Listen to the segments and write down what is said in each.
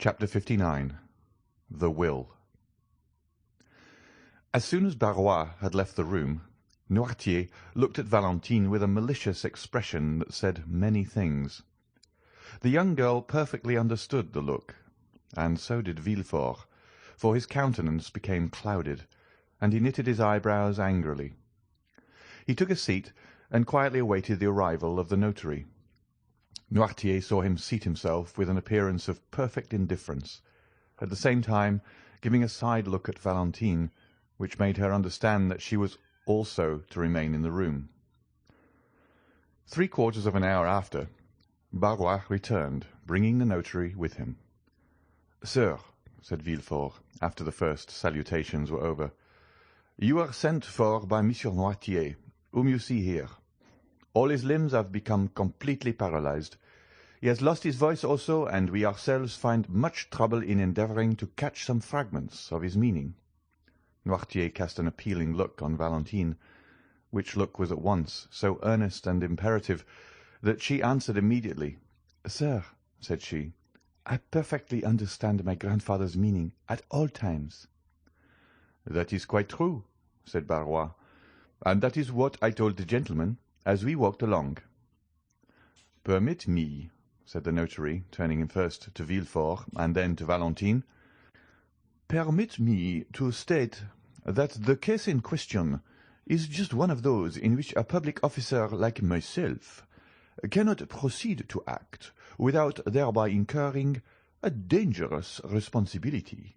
Chapter 59. The Will. As soon as Barrois had left the room, Noirtier looked at Valentine with a malicious expression that said many things. The young girl perfectly understood the look, and so did Villefort, for his countenance became clouded, and he knitted his eyebrows angrily. He took a seat and quietly awaited the arrival of the notary. Noirtier saw him seat himself with an appearance of perfect indifference, at the same time giving a side look at Valentine, which made her understand that she was also to remain in the room. 3/4 of an hour after, Barrois returned, bringing the notary with him. "Sir," said Villefort, after the first salutations were over, "you are sent for by Monsieur Noirtier, whom you see here. All his limbs have become completely paralyzed. He has lost his voice also, and we ourselves find much trouble in endeavoring to catch some fragments of his meaning." Noirtier cast an appealing look on Valentine, which look was at once so earnest and imperative that she answered immediately. "Sir," said she, "I perfectly understand my grandfather's meaning at all times." "That is quite true," said Barrois, "and that is what I told the gentleman as we walked along." "Permit me," said the notary, turning him first to Villefort and then to Valentine, "permit me to state that the case in question is just one of those in which a public officer like myself cannot proceed to act without thereby incurring a dangerous responsibility.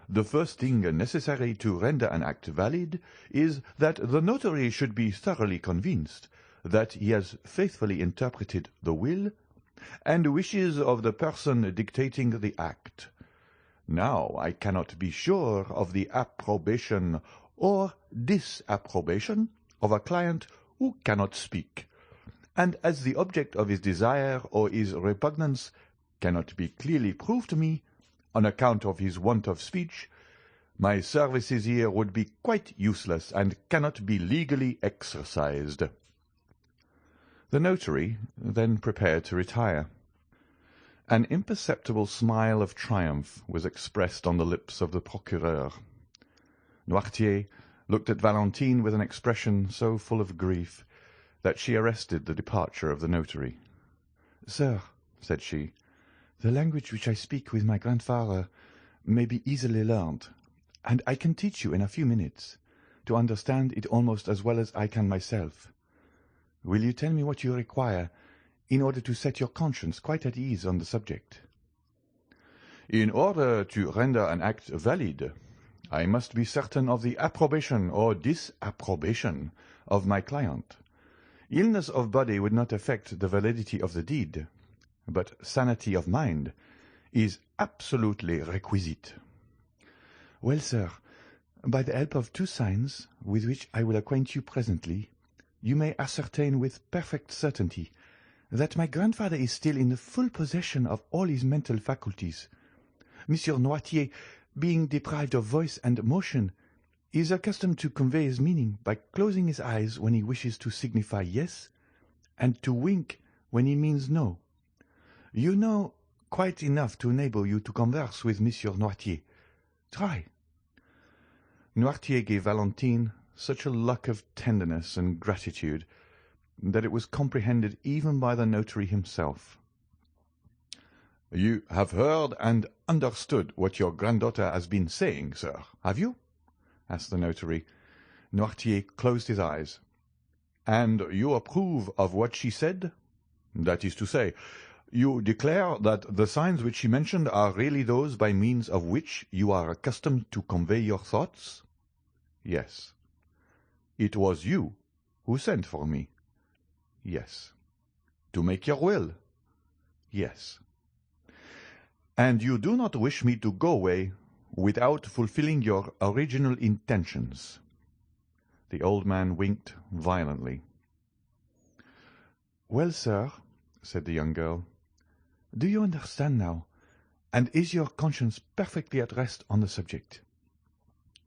The first thing necessary to render an act valid is that the notary should be thoroughly convinced that he has faithfully interpreted the will and wishes of the person dictating the act. Now I cannot be sure of the approbation or disapprobation of a client who cannot speak, and as the object of his desire or his repugnance cannot be clearly proved to me, on account of his want of speech, my services here would be quite useless and cannot be legally exercised." The notary then prepared to retire. An imperceptible smile of triumph was expressed on the lips of the procureur. Noirtier looked at Valentine with an expression so full of grief that she arrested the departure of the notary. "Sir," said she, "the language which I speak with my grandfather may be easily learned, and I can teach you in a few minutes to understand it almost as well as I can myself. Will you tell me what you require in order to set your conscience quite at ease on the subject?" "In order to render an act valid, I must be certain of the approbation or disapprobation of my client. Illness of body would not affect the validity of the deed, but sanity of mind is absolutely requisite." "Well, sir, by the help of 2 signs, with which I will acquaint you presently, you may ascertain with perfect certainty that my grandfather is still in the full possession of all his mental faculties. Monsieur Noirtier, being deprived of voice and motion, is accustomed to convey his meaning by closing his eyes when he wishes to signify yes, and to wink when he means no. You know quite enough to enable you to converse with Monsieur Noirtier. Try." Noirtier gave Valentine such a look of tenderness and gratitude that it was comprehended even by the notary himself. "You have heard and understood what your granddaughter has been saying, sir, have you?" asked the notary. Noirtier closed his eyes. "And you approve of what she said? That is to say, you declare that the signs which she mentioned are really those by means of which you are accustomed to convey your thoughts?" "Yes." "It was you who sent for me?" "Yes." "To make your will?" "Yes." "And you do not wish me to go away without fulfilling your original intentions?" The old man winked violently. "Well, sir," said the young girl, "do you understand now, and is your conscience perfectly at rest on the subject?"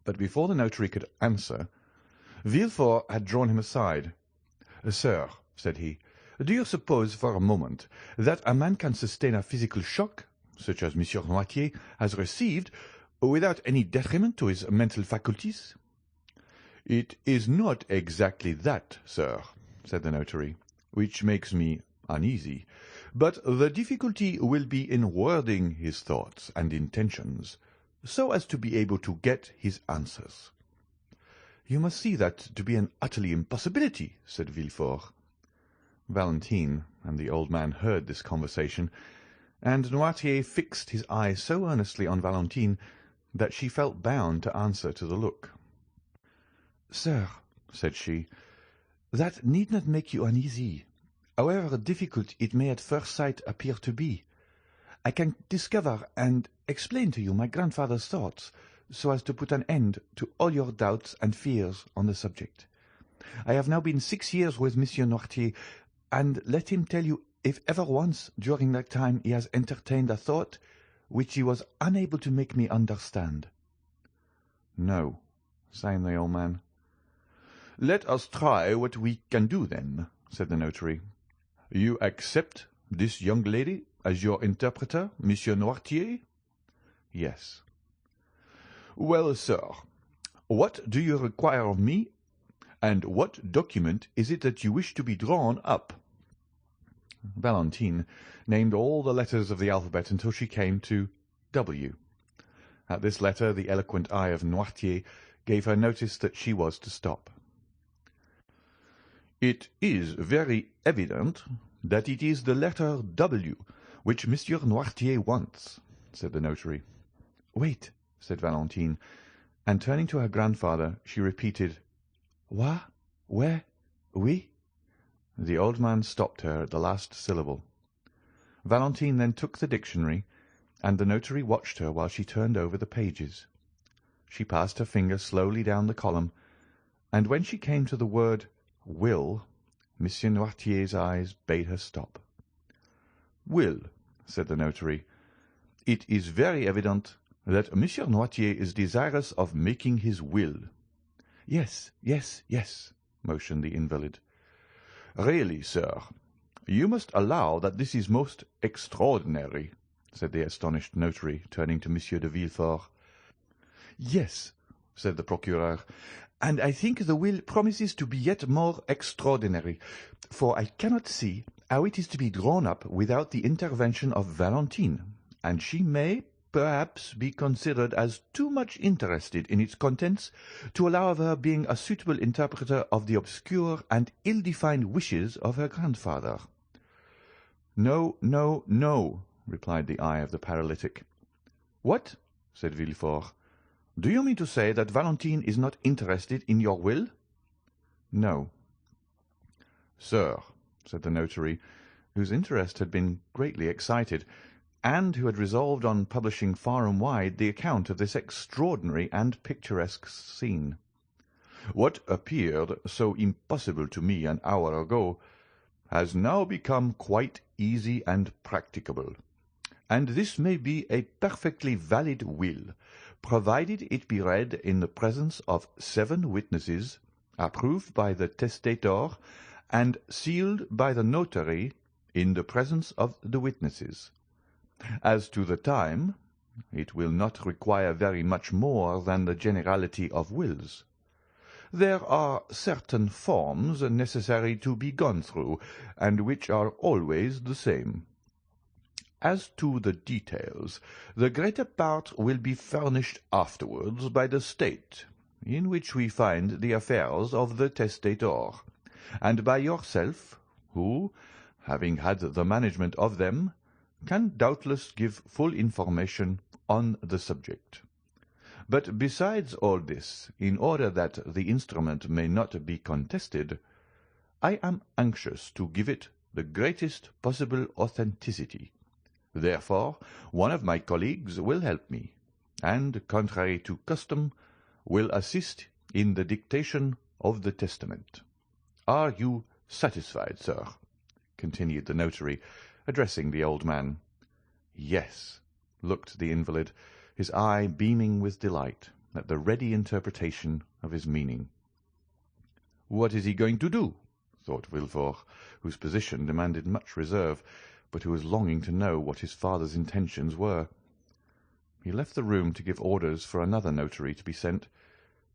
But before the notary could answer, Villefort had drawn him aside. "Sir," said he, "do you suppose for a moment that a man can sustain a physical shock such as Monsieur Noirtier has received, without any detriment to his mental faculties?" "It is not exactly that, sir," said the notary, "which makes me uneasy, but the difficulty will be in wording his thoughts and intentions, so as to be able to get his answers." "You must see that to be an utterly impossibility," said Villefort. Valentine and the old man heard this conversation, and Noirtier fixed his eyes so earnestly on Valentine that she felt bound to answer to the look. "Sir," said she, "that need not make you uneasy, however difficult it may at first sight appear to be. I can discover and explain to you my grandfather's thoughts, so as to put an end to all your doubts and fears on the subject. I have now been 6 years with Monsieur Noirtier, and let him tell you if ever once during that time he has entertained a thought which he was unable to make me understand." "No," sighed the old man. "Let us try what we can do, then," said the notary. "You accept this young lady as your interpreter, Monsieur Noirtier?" "Yes." "Well, sir, what do you require of me, and what document is it that you wish to be drawn up?" Valentine named all the letters of the alphabet until she came to W. At this letter the eloquent eye of Noirtier gave her notice that she was to stop. "It is very evident that it is the letter W which Monsieur Noirtier wants," said the notary. "Wait," said Valentine, and turning to her grandfather she repeated, "Wa, we, oui." The old man stopped her at the last syllable. Valentine then took the dictionary, and the notary watched her while she turned over the pages. She passed her finger slowly down the column, and when she came to the word will, Monsieur Noirtier's eyes bade her stop. "Will," said the notary. "It is very evident that Monsieur Noirtier is desirous of making his will." "Yes, yes, yes," motioned the invalid. "Really, sir, you must allow that this is most extraordinary," said the astonished notary, turning to Monsieur de Villefort. "Yes," said the procureur, "and I think the will promises to be yet more extraordinary, for I cannot see how it is to be drawn up without the intervention of Valentine, and she may perhaps be considered as too much interested in its contents to allow of her being a suitable interpreter of the obscure and ill-defined wishes of her grandfather." "No, no, no," replied the eye of the paralytic. "What?" said Villefort. "Do you mean to say that Valentine is not interested in your will?" "No." "Sir," said the notary, whose interest had been greatly excited, and who had resolved on publishing far and wide the account of this extraordinary and picturesque scene, "what appeared so impossible to me an hour ago has now become quite easy and practicable, and this may be a perfectly valid will, provided it be read in the presence of 7 witnesses, approved by the testator, and sealed by the notary in the presence of the witnesses. As to the time, it will not require very much more than the generality of wills. There are certain forms necessary to be gone through, and which are always the same. As to the details, the greater part will be furnished afterwards by the state, in which we find the affairs of the testator, and by yourself, who, having had the management of them, can doubtless give full information on the subject. But besides all this, in order that the instrument may not be contested, I am anxious to give it the greatest possible authenticity. Therefore, one of my colleagues will help me, and, contrary to custom, will assist in the dictation of the testament. Are you satisfied, sir?" continued the notary, addressing the old man. "Yes," looked the invalid, his eye beaming with delight at the ready interpretation of his meaning. "What is he going to do?" thought Villefort, whose position demanded much reserve, but who was longing to know what his father's intentions were. He left the room to give orders for another notary to be sent,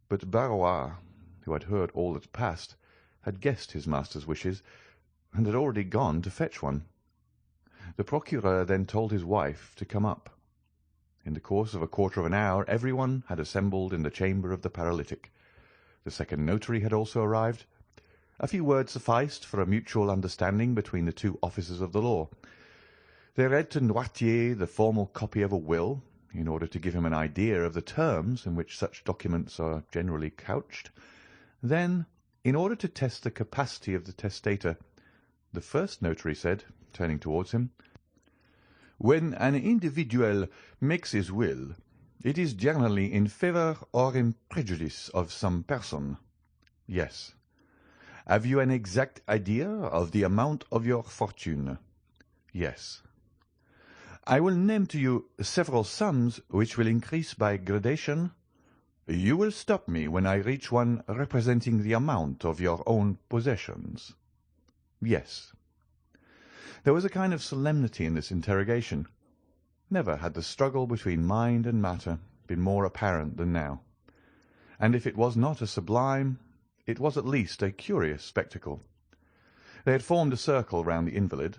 but Barrois, who had heard all that passed, had guessed his master's wishes, and had already gone to fetch one. The procureur then told his wife to come up. In the course of a quarter of an hour everyone had assembled in the chamber of the paralytic. The second notary had also arrived. A few words sufficed for a mutual understanding between the two officers of the law. They read to Noirtier the formal copy of a will, in order to give him an idea of the terms in which such documents are generally couched. Then, in order to test the capacity of the testator, the first notary said, turning towards him, "When an individual makes his will, it is generally in favour or in prejudice of some person." "Yes." "Have you an exact idea of the amount of your fortune?" "Yes." "I will name to you several sums which will increase by gradation. You will stop me when I reach one representing the amount of your own possessions." "Yes." There was a kind of solemnity in this interrogation. Never had the struggle between mind and matter been more apparent than now, and if it was not a sublime, it was at least a curious spectacle. They had formed a circle round the invalid.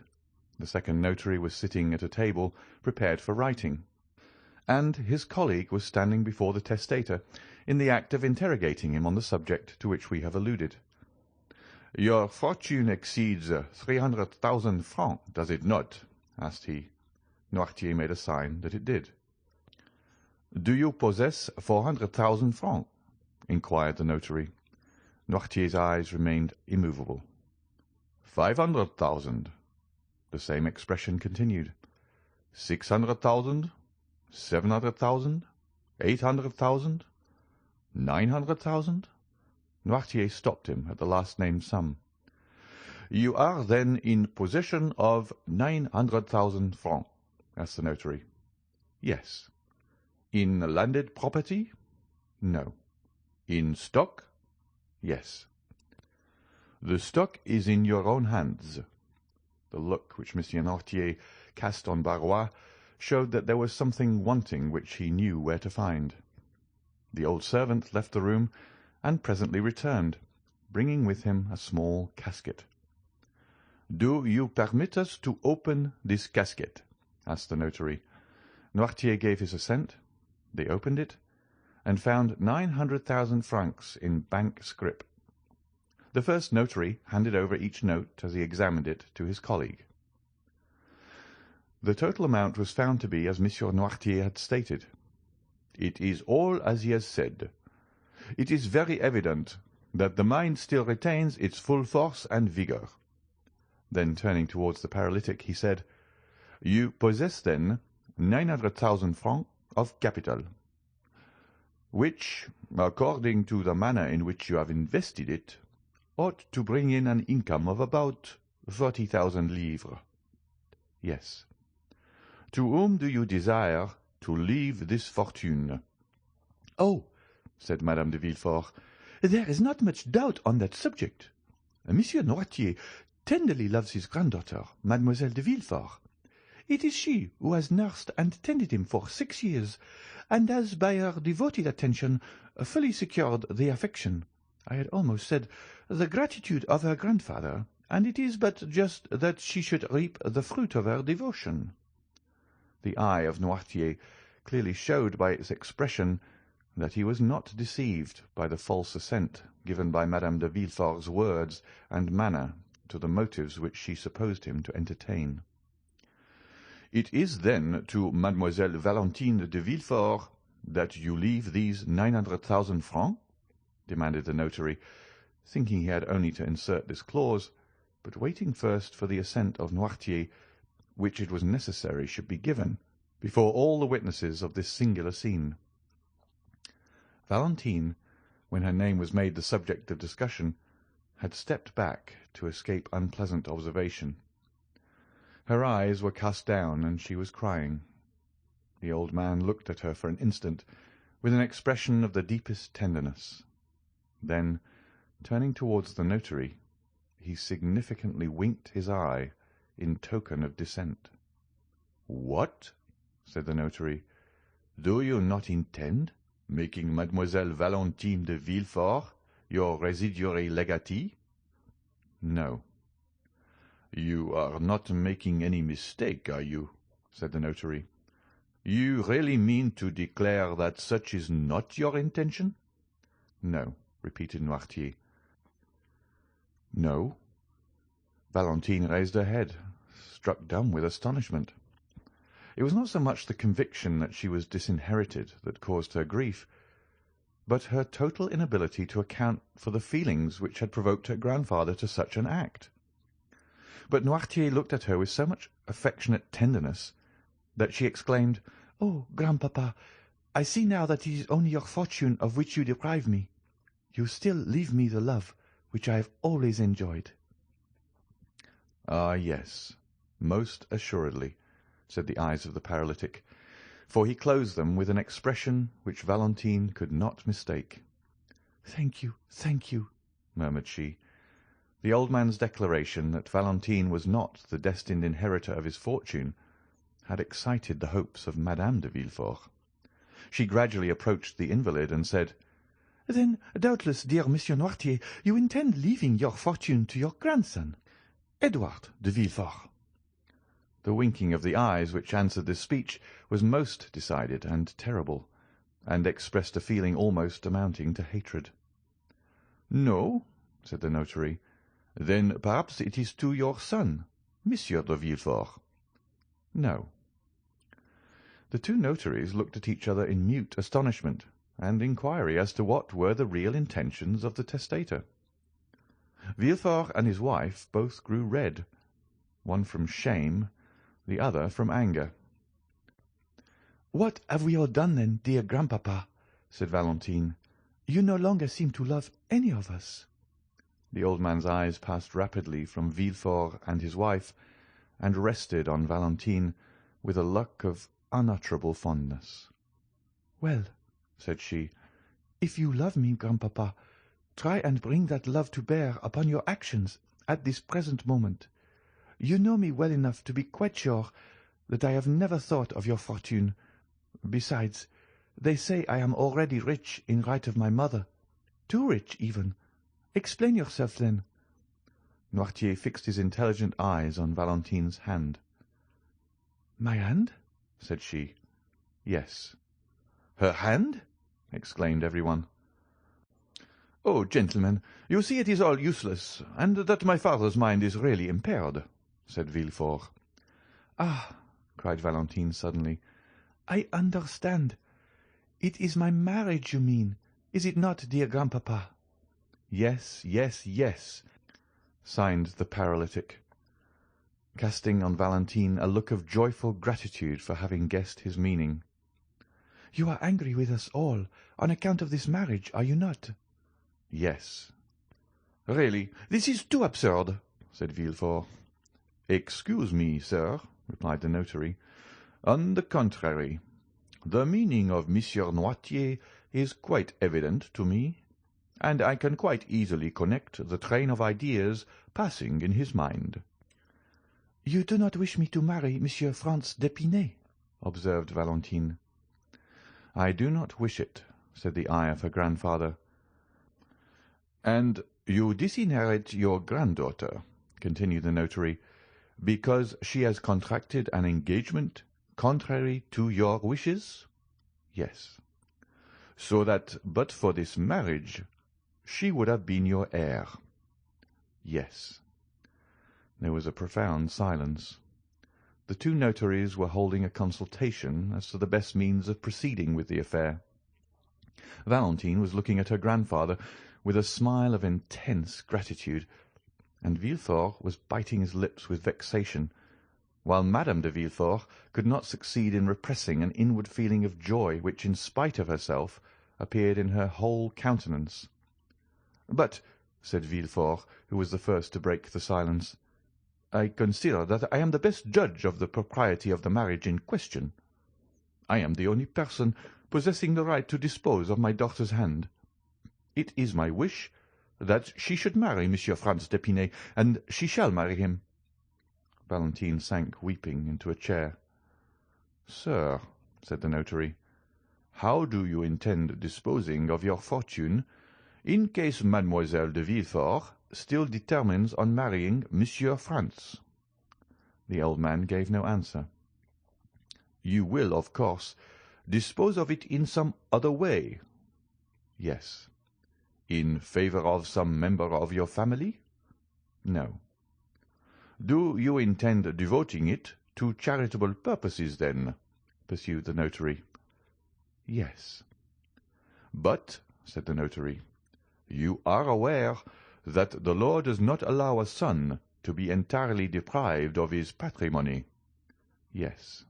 The second notary was sitting at a table prepared for writing, and his colleague was standing before the testator in the act of interrogating him on the subject to which we have alluded. "Your fortune exceeds 300,000 francs, does it not?" asked he. Noirtier made a sign that it did. "Do you possess 400,000 francs?" inquired the notary. Noirtier's eyes remained immovable. 500,000. The same expression continued. 600,000, 700,000, 800,000, 900,000. Noirtier stopped him at the last named sum. "You are then in possession of 900,000 francs?" asked the notary. "Yes." "In landed property?" "No." "In stock?" "Yes." "The stock is in your own hands." The look which Monsieur Noirtier cast on Barrois showed that there was something wanting which he knew where to find. The old servant left the room, and presently returned, bringing with him a small casket. "Do you permit us to open this casket?" asked the notary. Noirtier gave his assent. They opened it, and found 900,000 francs in bank scrip. The first notary handed over each note as he examined it to his colleague. The total amount was found to be as Monsieur Noirtier had stated. "It is all as he has said. It is very evident that the mind still retains its full force and vigour." Then, turning towards the paralytic, he said, "You possess, then, 900,000 francs of capital, which, according to the manner in which you have invested it, ought to bring in an income of about 40,000 livres." "Yes." "To whom do you desire to leave this fortune?" "Oh," said Madame de Villefort, "there is not much doubt on that subject. Monsieur Noirtier tenderly loves his granddaughter, Mademoiselle de Villefort. It is she who has nursed and tended him for 6 years, and has by her devoted attention fully secured the affection, I had almost said the gratitude of her grandfather, and it is but just that she should reap the fruit of her devotion." The eye of Noirtier clearly showed by its expression that he was not deceived by the false assent given by Madame de Villefort's words and manner to the motives which she supposed him to entertain. "It is, then, to Mademoiselle Valentine de Villefort that you leave these 900,000 francs?" demanded the notary, thinking he had only to insert this clause, but waiting first for the assent of Noirtier, which it was necessary should be given before all the witnesses of this singular scene. Valentine, when her name was made the subject of discussion, had stepped back to escape unpleasant observation. Her eyes were cast down, and she was crying. The old man looked at her for an instant with an expression of the deepest tenderness. Then, turning towards the notary, he significantly winked his eye in token of dissent. "What?" said the notary. "Do you not intend making Mademoiselle Valentine de Villefort your residuary legatee?" "No." "You are not making any mistake, are you?" said the notary. "You really mean to declare that such is not your intention?" "No," repeated Noirtier. "No?" Valentine raised her head, struck dumb with astonishment. It was not so much the conviction that she was disinherited that caused her grief, but her total inability to account for the feelings which had provoked her grandfather to such an act. But Noirtier looked at her with so much affectionate tenderness that she exclaimed, "Oh, grandpapa, I see now that it is only your fortune of which you deprive me. You still leave me the love which I have always enjoyed." "Ah, yes, most assuredly," said the eyes of the paralytic, for he closed them with an expression which Valentine could not mistake. "Thank you," murmured she. The old man's declaration that Valentine was not the destined inheritor of his fortune had excited the hopes of Madame de Villefort. She gradually approached the invalid and said, "Then, doubtless, dear Monsieur Noirtier, you intend leaving your fortune to your grandson, Edward de Villefort." The winking of the eyes which answered this speech was most decided and terrible, and expressed a feeling almost amounting to hatred. "No," said the notary. "Then perhaps it is to your son, Monsieur de Villefort." "No." The two notaries looked at each other in mute astonishment and inquiry as to what were the real intentions of the testator. Villefort and his wife both grew red, one from shame, the other from anger. "What have we all done, then, dear grandpapa?" said Valentine. "You no longer seem to love any of us." The old man's eyes passed rapidly from Villefort and his wife, and rested on Valentine with a look of unutterable fondness. "Well," said she, "if you love me, grandpapa, try and bring that love to bear upon your actions at this present moment. You know me well enough to be quite sure that I have never thought of your fortune. Besides, they say I am already rich in right of my mother, too rich even. Explain yourself, then." Noirtier fixed his intelligent eyes on Valentine's hand. "My hand?" said she. "Yes." "Her hand?" exclaimed everyone. "Oh, gentlemen, you see it is all useless, and that my father's mind is really impaired," said Villefort. "Ah!" cried Valentine suddenly, "I understand. It is my marriage you mean, is it not, dear grandpapa?" "Yes, yes, yes," signed the paralytic, casting on Valentine a look of joyful gratitude for having guessed his meaning. "You are angry with us all on account of this marriage, are you not?" "Yes." "Really, this is too absurd," said Villefort. "Excuse me, sir," replied the notary. "On the contrary, the meaning of Monsieur Noirtier is quite evident to me, and I can quite easily connect the train of ideas passing in his mind." "You do not wish me to marry Monsieur Franz d'Épinay?" observed Valentine. "I do not wish it," said the eye of her grandfather. "And you disinherit your granddaughter," continued the notary, "because she has contracted an engagement contrary to your wishes?" "Yes." "So that but for this marriage she would have been your heir?" "Yes." There was a profound silence. The two notaries were holding a consultation as to the best means of proceeding with the affair. Valentine was looking at her grandfather with a smile of intense gratitude, and Villefort was biting his lips with vexation, while Madame de Villefort could not succeed in repressing an inward feeling of joy which, in spite of herself, appeared in her whole countenance. "But," said Villefort, who was the first to break the silence, "I consider that I am the best judge of the propriety of the marriage in question. I am the only person possessing the right to dispose of my daughter's hand. It is my wish that she should marry Monsieur Franz d'Épinay, and she shall marry him." Valentine sank weeping into a chair. "Sir," said the notary, "how do you intend disposing of your fortune in case Mademoiselle de Villefort still determines on marrying Monsieur Franz?" The old man gave no answer. "You will, of course, dispose of it in some other way?" "Yes." "In favor of some member of your family?" "No." "Do you intend devoting it to charitable purposes, then?" pursued the notary. "Yes." "But," said the notary, "you are aware that the law does not allow a son to be entirely deprived of his patrimony?" "Yes."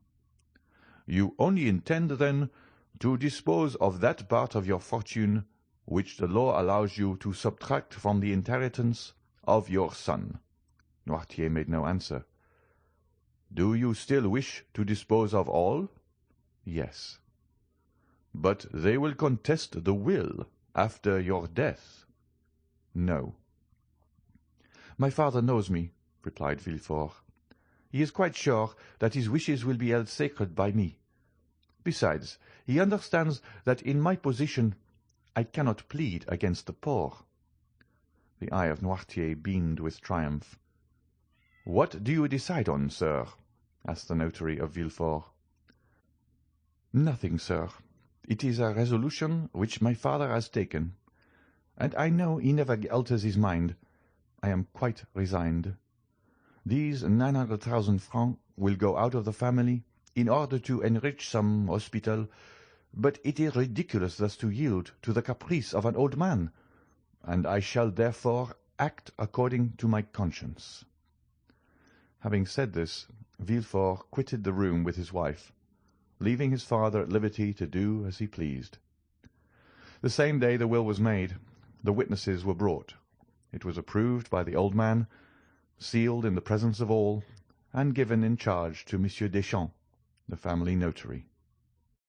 "You only intend, then, to dispose of that part of your fortune which the law allows you to subtract from the inheritance of your son?" Noirtier made no answer. "Do you still wish to dispose of all?" "Yes." "But they will contest the will after your death?" "No." "My father knows me," replied Villefort. "He is quite sure that his wishes will be held sacred by me. Besides, he understands that in my position I cannot plead against the poor." The eye of Noirtier beamed with triumph. "What do you decide on, sir?" asked the notary of Villefort. "Nothing, sir. It is a resolution which my father has taken, and I know he never alters his mind. I am quite resigned. These 900,000 francs will go out of the family in order to enrich some hospital, but it is ridiculous thus to yield to the caprice of an old man, and I shall therefore act according to my conscience." Having said this, Villefort quitted the room with his wife, leaving his father at liberty to do as he pleased. The same day the will was made. The witnesses were brought. It was approved by the old man, sealed in the presence of all, and given in charge to Monsieur Deschamps, the family notary.